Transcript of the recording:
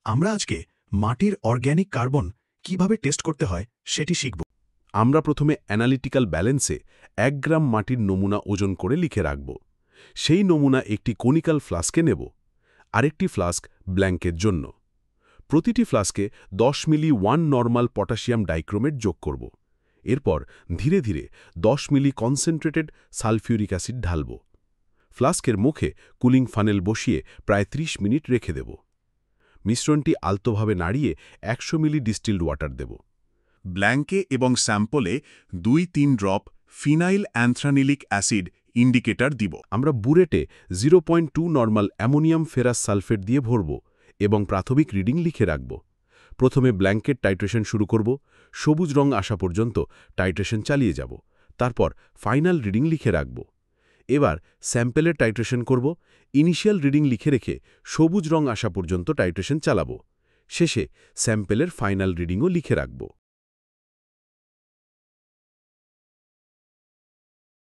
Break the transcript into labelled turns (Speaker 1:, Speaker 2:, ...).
Speaker 1: আমরা আজকে মাটির অর্গ্যানিক কার্বন কিভাবে টেস্ট করতে হয় সেটি শিখব।
Speaker 2: আমরা প্রথমে অ্যানালিটিক্যাল ব্যালেন্সে 1 গ্রাম মাটির নমুনা ওজন করে লিখে রাখব। সেই নমুনা একটি কনিক্যাল ফ্লাস্কে নেব। আরেকটি ফ্লাস্ক ব্ল্যাঙ্কের জন্য। প্রতিটি ফ্লাস্কে 10 মিলি 1 নরমাল পটাশিয়াম ডাইক্রোমেট যোগ করব। এরপর ধীরে ধীরে 10 মিলি কনসেন্ট্রেটেড সালফিউরিক অ্যাসিড ঢালব। ফ্লাস্কের মুখে কুলিং ফানেল বসিয়ে প্রায় 30 মিনিট রেখে দেব। মিশ্রণটি আলতোভাবে নাড়িয়ে 100 মিলি ডিস্টিলড ওয়াটার দেব।
Speaker 3: ব্ল্যাঙ্কে এবং স্যাম্পলে 2-3 ড্রপ ফিনাইল অ্যান্থ্রানিলিক অ্যাসিড ইন্ডিকেটর দিব।
Speaker 2: আমরা বুরেটে 0.2 নরমাল অ্যামোনিয়াম ফেরাস সালফেট দিয়ে ভরব এবং প্রাথমিক রিডিং লিখে রাখব। প্রথমে ব্ল্যাঙ্কেট টাইট্রেশন শুরু করব, সবুজ রং আসা পর্যন্ত টাইট্রেশন চালিয়ে যাব। তারপর ফাইনাল রিডিং লিখে রাখব। এবার স্যাম্পেলের টাইট্রেশন করব, ইনিশিয়াল রিডিং লিখে রেখে সবুজ রং আসা পর্যন্ত টাইট্রেশন চালাব। শেষে স্যাম্পেলের ফাইনাল রিডিংও লিখে রাখব।